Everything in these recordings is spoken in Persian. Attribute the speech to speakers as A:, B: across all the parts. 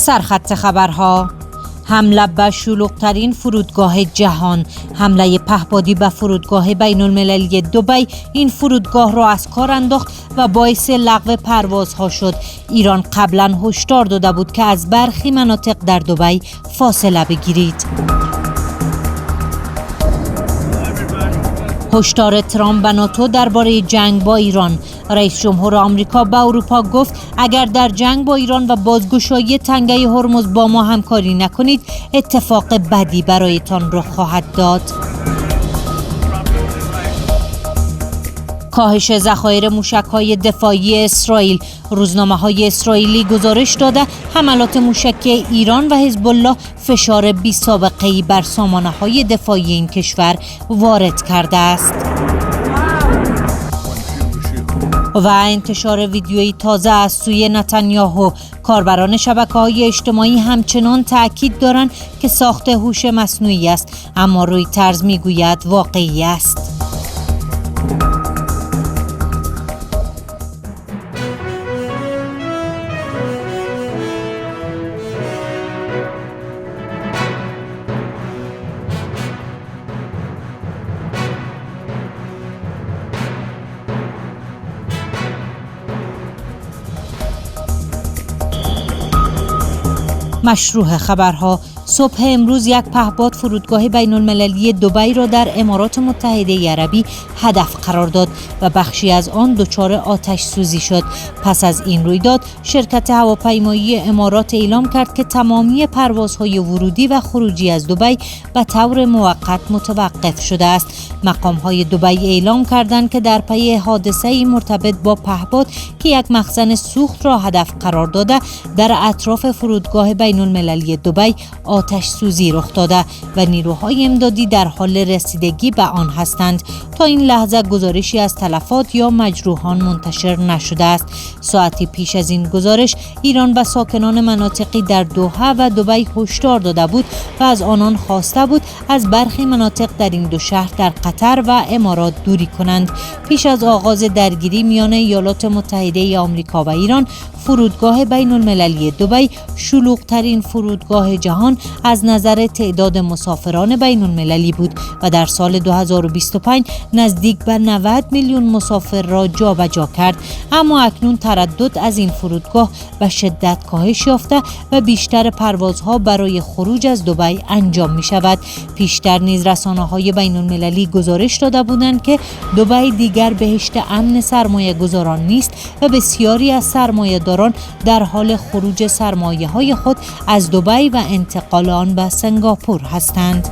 A: سرخط خبرها: حمله به شلوغ‌ترین فرودگاه جهان، حمله پهپادی به فرودگاه بین المللی دبی این فرودگاه را از کار انداخت و باعث لغو پروازها شد. ایران قبلا هشدار داده بود که از برخی مناطق در دبی فاصله بگیرید. هشدار ترامپ به ناتو درباره جنگ با ایران: رئیس جمهور آمریکا به اروپا گفت اگر در جنگ با ایران و بازگشایی تنگه هرمز با ما همکاری نکنید اتفاق بدی برایتان رخ خواهد داد. کاهش ذخایر موشک‌های دفاعی اسرائیل: روزنامه‌های اسرائیلی گزارش داده حملات موشکی ایران و حزب الله فشار بی‌سابقه‌ای بر سامانه‌های دفاعی این کشور وارد کرده است. و انتشار ویدیویی تازه از سوی نتانیاهو: کاربران شبکه‌های اجتماعی همچنان تأکید دارند که ساخت هوش مصنوعی است، اما رویترز میگوید واقعی است. مشروع خبرها: صبح امروز یک پهپاد فرودگاه بین المللی دبی را در امارات متحده عربی هدف قرار داد و بخشی از آن دچار آتش سوزی شد. پس از این رویداد شرکت هواپیمایی امارات اعلام کرد که تمامی پروازهای ورودی و خروجی از دبی به طور موقت متوقف شده است. مقام‌های دبی اعلام کردند که در پی حادثه‌ای مرتبط با پهپاد که یک مخزن سوخت را هدف قرار داده در اطراف فرودگاه بین المللی دبی آتش سوزی رخ داده و نیروهای امدادی در حال رسیدگی به آن هستند. تا این لحظه گزارشی از تلفات یا مجروحان منتشر نشده است. ساعتی پیش از این گزارش ایران به ساکنان مناطقی در دوحه و دبی هشدار داده بود و از آنان خواسته بود از برخی مناطق در این دو شهر در قطر و امارات دوری کنند. پیش از آغاز درگیری میان ایالات متحده آمریکا و ایران، فرودگاه بین المللی دبی شلوغ‌ترین فرودگاه جهان از نظر تعداد مسافران بین المللی بود و در سال 2025 نزدیک به 90 میلیون مسافر را جابجا کرد. اما اکنون تردد از این فرودگاه به شدت کاهش یافته و بیشتر پروازها برای خروج از دبی انجام می شود. پیشتر نیز رسانه‌های بین المللی گزارش داده بودند که دبی دیگر بهشت امن سرمایه گذاران نیست و بسیاری از سرمایه داران در حال خروج سرمایه‌های خود از دبی و انتقال آن به سنگاپور هستند.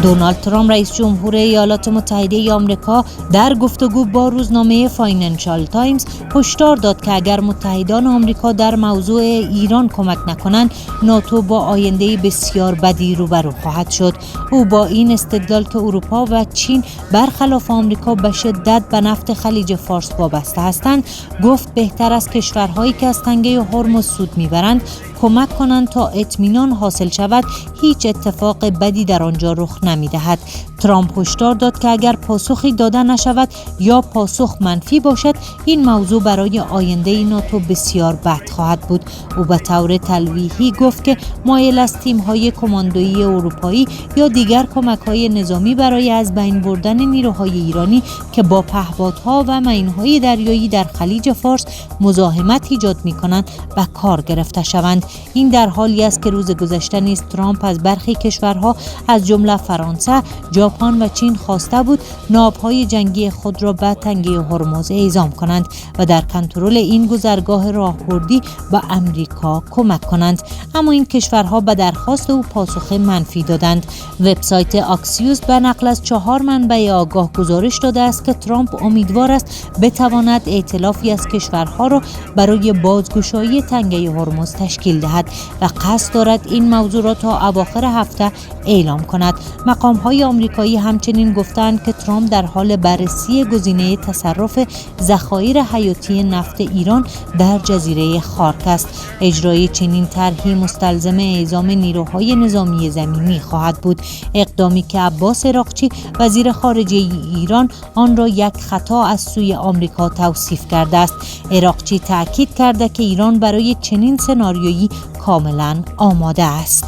A: دونالد ترامپ رئیس جمهور ایالات متحده آمریکا در گفتگو با روزنامه فاینانشال تایمز هشدار داد که اگر متحدان آمریکا در موضوع ایران کمک نکنند، ناتو با آینده بسیار بدی روبرو خواهد شد. او با این استدلال که اروپا و چین برخلاف آمریکا به شدت به نفت خلیج فارس وابسته هستند، گفت بهتر است کشورهایی که از تنگه هرمز سود میبرند کمک کنند تا اطمینان حاصل شود هیچ اتفاق بدی در آنجا رخ نمی‌دهد. ترامپ هشدار داد که اگر پاسخی داده نشود یا پاسخ منفی باشد، این موضوع برای آینده ناتو بسیار بد خواهد بود. او به طور تلویحی گفت که مایل است تیم‌های کماندویی اروپایی یا دیگر کمک‌های نظامی برای از بین بردن نیروهای ایرانی که با پهپادها و مین‌های دریایی در خلیج فارس مزاحمت ایجاد می‌کنند به کار گرفته شوند. این در حالی است که روز گذشته نیز ترامپ از برخی کشورها از جمله فرانسه، ژاپن و چین خواسته بود ناوهای جنگی خود را به تنگه هرمز اعزام کنند و در کنترل این گذرگاه راهبردی به امریکا کمک کنند، اما این کشورها به درخواست او پاسخ منفی دادند. وبسایت آکسیوس به نقل از 4 منبع آگاه گزارش داده است که ترامپ امیدوار است بتواند ائتلافی از کشورها را برای بازگشایی تنگه هرمز تشکیل دهد و قصد دارد این موضوع را تا اواخر هفته اعلام کند. مقام‌های آمریکایی همچنین گفتند که ترامپ در حال بررسی گزینه تصرف ذخایر حیاتی نفت ایران در جزیره خارک است. اجرای چنین طرحی مستلزم اعزام نیروهای نظامی زمینی خواهد بود، اقدامی که عباس عراقچی وزیر خارجه ایران آن را یک خطا از سوی آمریکا توصیف کرده است. عراقچی تاکید کرده که ایران برای چنین سناریویی کاملا آماده است.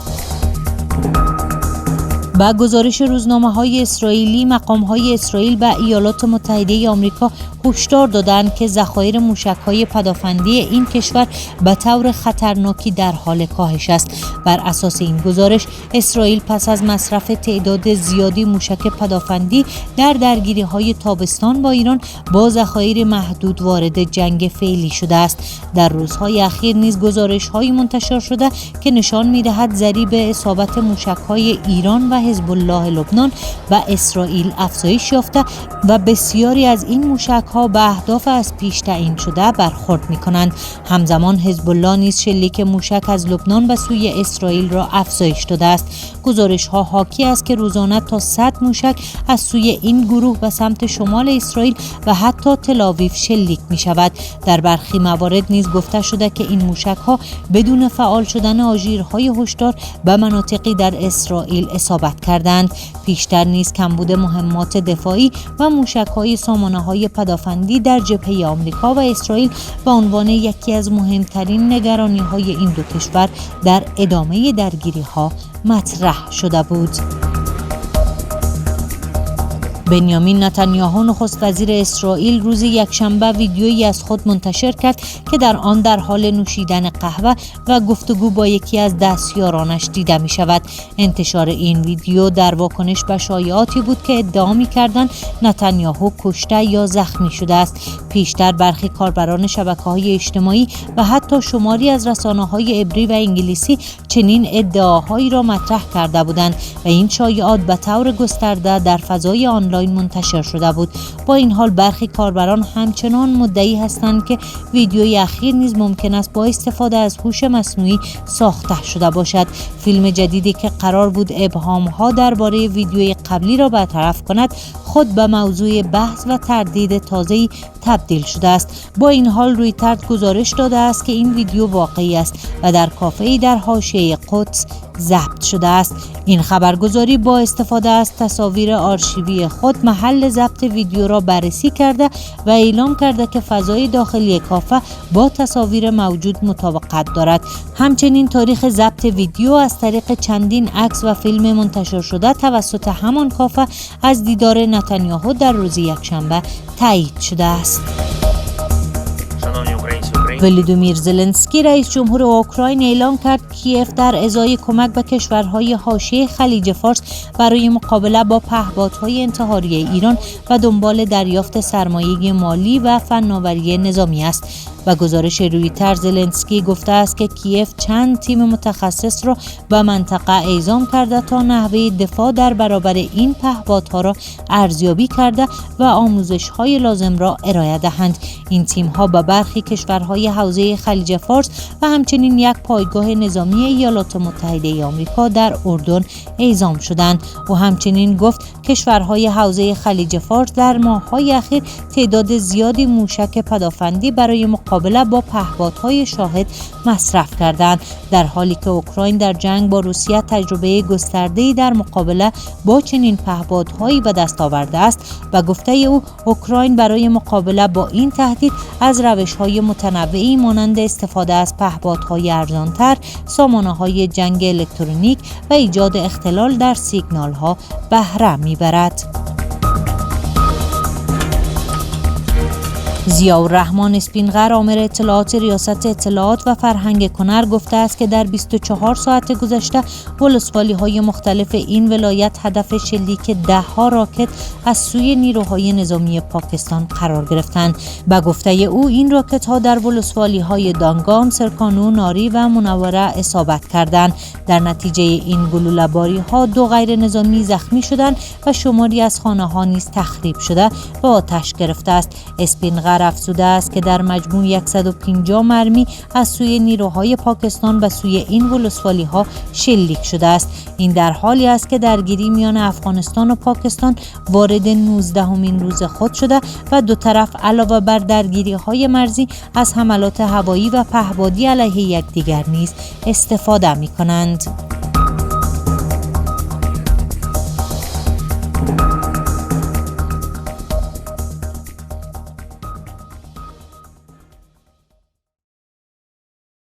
A: با گزارش روزنامه‌های اسرائیلی، مقام‌های اسرائیل و ایالات متحده آمریکا هشدار دادند که ذخایر موشک‌های پدافندی این کشور به طور خطرناکی در حال کاهش است. بر اساس این گزارش، اسرائیل پس از مصرف تعداد زیادی موشک پدافندی در درگیری‌های تابستان با ایران با ذخایر محدود وارد جنگ فعلی شده است. در روزهای اخیر نیز گزارش‌هایی منتشر شده که نشان می‌دهد ضریب اصابت موشک‌های ایران و حزب الله لبنان و اسرائیل افزایش یافته و بسیاری از این موشک‌ها به اهداف از پیش تعیین شده برخورد می‌کنند. همزمان حزب الله نیز شلیک موشک از لبنان به سوی اسرائیل را افزایش داده است. گزارش‌ها حاکی است که روزانه تا 100 موشک از سوی این گروه به سمت شمال اسرائیل و حتی تل‌آویو شلیک می‌شود. در برخی موارد نیز گفته شده که این موشک‌ها بدون فعال شدن آژیرهای هشدار به مناطقی در اسرائیل اصابت کردند. پیشتر نیز کمبود مهمات دفاعی و موشک‌های سامانه‌های پدافندی در جبهه آمریکا و اسرائیل به عنوان یکی از مهمترین نگرانی‌های این دو کشور در ادامه درگیری‌ها مطرح شده بود. بنیامین نتانیاهو نخست وزیر اسرائیل روز یکشنبه ویدیویی از خود منتشر کرد که در آن در حال نوشیدن قهوه و گفتگو با یکی از دستیارانش دیده می شود. انتشار این ویدیو در واکنش به شایعاتی بود که ادعا می کردند نتانیاهو کشته یا زخمی شده است. پیشتر برخی کاربران شبکه‌های اجتماعی و حتی شماری از رسانه‌های عبری و انگلیسی چنین ادعاهایی را مطرح کرده بودند و این شایعات به طور گسترده در فضای آنلاین منتشر شده بود. با این حال برخی کاربران همچنان مدعی هستند که ویدیوی اخیر نیز ممکن است با استفاده از هوش مصنوعی ساخته شده باشد. فیلم جدیدی که قرار بود ابهام‌ها درباره ویدیوی قبلی را برطرف کند، خود به موضوع بحث و تردید تازه‌ای تبدیل شده است. با این حال رویترز گزارش داده است که این ویدیو واقعی است و در کافه‌ای در حاشیه قدس ضبط شده است. این خبرگزاری با استفاده از تصاویر آرشیوی خود محل ضبط ویدیو را بررسی کرده و اعلام کرده که فضای داخلی کافه با تصاویر موجود مطابقت دارد. همچنین تاریخ ضبط ویدیو از طریق چندین عکس و فیلم منتشر شده توسط همان کافه از دیدار نتانیاهو در روز یکشنبه تایید شده است. ولودیمیر زلنسکی رئیس جمهور اوکراین اعلام کرد کیف در ازای کمک به کشورهای حاشیه خلیج فارس برای مقابله با پهپادهای انتحاری ایران و دنبال دریافت سرمایه مالی و فناوری نظامی است. و گزارش رویترز زلنسکی گفته است که کیف چند تیم متخصص را به منطقه اعزام کرده تا نحوه دفاع در برابر این پهپادها را ارزیابی کرده و آموزش‌های لازم را ارائه دهند. این تیم‌ها به برخی کشورهای حوزه خلیج فارس و همچنین یک پایگاه نظامی ایالات متحده آمریکا در اردن اعزام شدند. و همچنین گفت کشورهای حوزه خلیج فارس در ماه‌های اخیر تعداد زیادی موشک پدافندی برای مقابله با پهپادهای شاهد مصرف کردند، در حالی که اوکراین در جنگ با روسیه تجربه گسترده‌ای در مقابله با چنین پهپادهایی به دست آورده است. و گفته او اوکراین برای مقابله با این تهدید از روش‌های متنوعی مانند استفاده از پهپادهای ارزان‌تر، سامانه‌های جنگ الکترونیک و ایجاد اختلال در سیگنال‌ها بهره می‌برد. ضیاءالرحمن اسپینغر آمر اطلاعات ریاست اطلاعات و فرهنگ کنر گفته است که در 24 ساعت گذشته ولسوالی‌های مختلف این ولایت هدف شلیک 10 راکت از سوی نیروهای نظامی پاکستان قرار گرفتند. به گفته او این راکت‌ها در ولسوالی‌های دانگام، سرکانو، ناری و منوره اصابت کردند. در نتیجه این گلوله‌باری‌ها 2 غیر نظامی زخمی شدند و شماری از خانه‌ها نیز تخریب شده و آتش گرفته است. اسپینغر خبر افزوده است که در مجموع 150 مرمی از سوی نیروهای پاکستان به سوی این ولسوالی‌ها شلیک شده است. این در حالی است که درگیری میان افغانستان و پاکستان وارد 19مین روز خود شده و دو طرف علاوه بر درگیری‌های مرزی از حملات هوایی و پهپادی علیه یکدیگر نیز استفاده می‌کنند.